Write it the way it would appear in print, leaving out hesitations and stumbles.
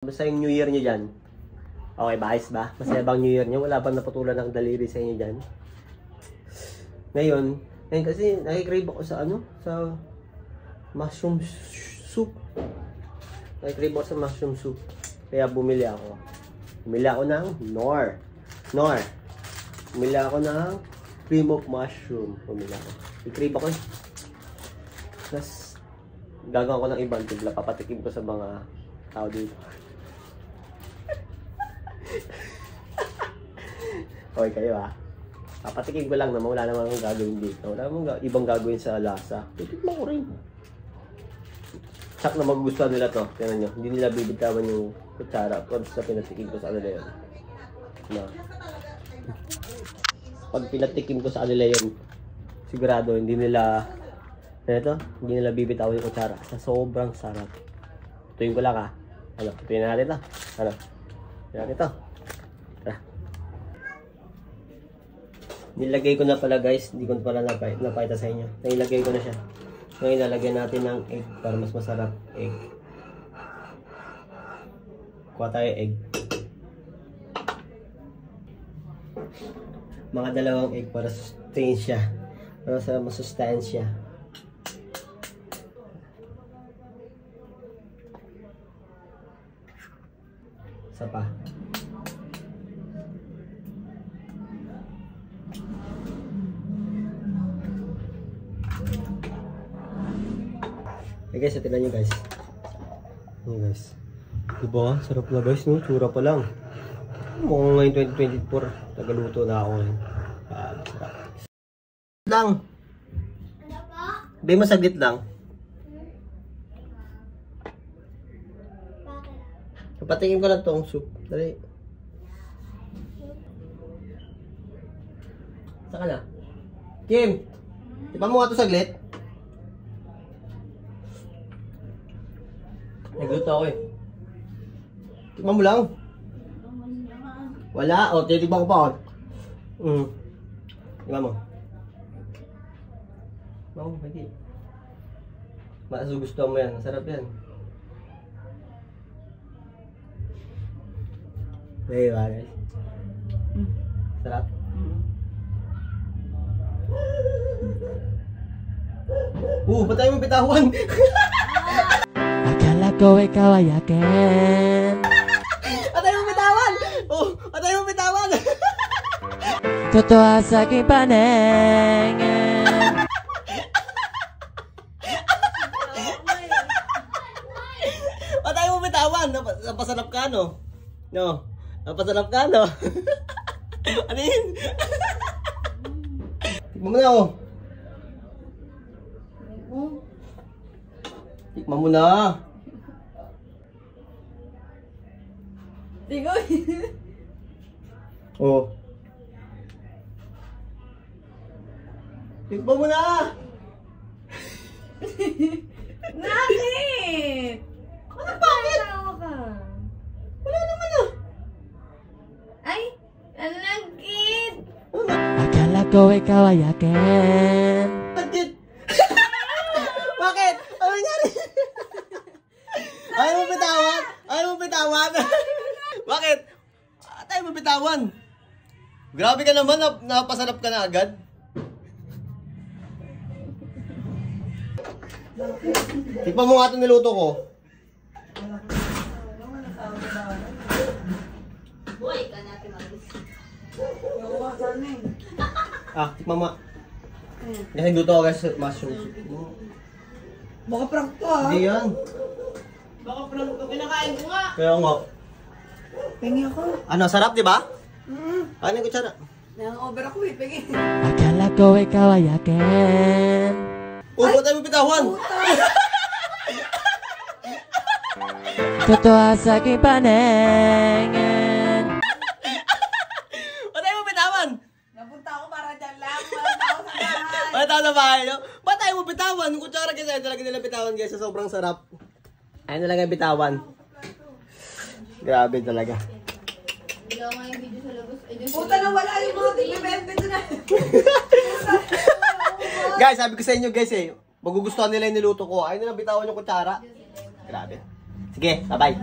Basta yung New Year nyo dyan. Okay ba? Ayos ba? Masaya bang New Year nyo? Wala bang naputulan ng daliri sa inyo dyan? Ngayon kasi nakikrave ako sa sa mushroom soup. Nakikrave ako sa mushroom soup. Kaya bumili ako. Bumili ako ng Knorr. Bumili ako ng cream of mushroom. Bumili ako. Nakikrave ako. Tapos, gagawin ko ng ibang tibla. Papatikim ko sa mga tao dito. Okay kayo papatikim ko lang naman, wala naman akong gagawin dito. Wala namang ibang gagawin sa lasa. Titikman ko rin. Sak na magugustuhan nila to. Tingnan nyo, hindi nila bibitawan yung kutsara. Once na pinatikim ko sa kanila yun. Pag pinatikim ko sa kanila yun, sigurado hindi nila hindi nila bibitawan yung kutsara. Sa sobrang sarap. Tuyin ko lang tuyin na natin Yan ito. Tara. Nilagay ko na pala guys. Hindi ko na pala napakita sa inyo. Nilagay ko na siya. Ngayon lalagyan natin ng egg para mas masarap. Egg. Kuha tayo egg. Mga 2 egg para sustansya. Para sa masustansya. Isa pa. Guys, tignan nyo guys. Ayan guys. Diba? Sarap na guys, no? Tsura pa lang. Mukhang ngayon 2024. Nagaluto na ako ngayon. Sarap. Lang. Be, masaglit lang. Patingin ko lang tong soup. Dali. Saka na. Kim! Diba mo nga ito saglit? Nagluto ako Tikman mo lang. Wala. O, titigman ko pa Tikman mo. Hindi. Gusto mo yan. Masarap yan. Diba guys? Sarap. Patay mo bitawan! Akala ko ikaw ay akin. Patay mo bitawan! Patay mo bitawan! Totoo sa aking paningin. Patay mo bitawan! Napasarap ka, no? No? Napasarap ka, no? Ano yun? Tikman mo na, Tikman mo na. Tigoy. Tikman mo na. Bakit? Bakit? Ka. Wala naman Ay, alagkit. Akala ko ikaw ay akin. Bakit? Bakit? Ano nangyari? Ayaw mo bitawan? Ayaw mo bitawan? Bakit? Ayaw mo bitawan? Grabe ka naman, napasarap ka na agad. Tikman mo nga itong niluto ko. Buhay ka natin mag-is. Tikman mo. Kasi luto ko guys, mushroom soup. Baka prank to Hindi yan. Baka prank to. Kinakain ko nga. Kaya nga. Pengi ako. Ano, sarap diba? Ano yung kutsara? Nang-over ako pengi. Akala ko ikaw ay akin. Patay mo bitawan! Totoo sa aking paningin. Patay mo bitawan! Napunta ako para dyan lang. Walang tao sa bahay. Patay tao sa bahay, no? Patay mo bitawan! Yung kutsara kasi ayaw talaga nila bitawan guys, sa sobrang sarap. Ayaw talaga bitawan. Grabe talaga. Wala nga yung video sa labas. Puta na wala yung mga tigme-mente na. Guys, sabi ko sa inyo guys magugustuhan nila yung niluto ko. Ayaw nila bitawan yung kutsara. Grabe. Sige, bye-bye.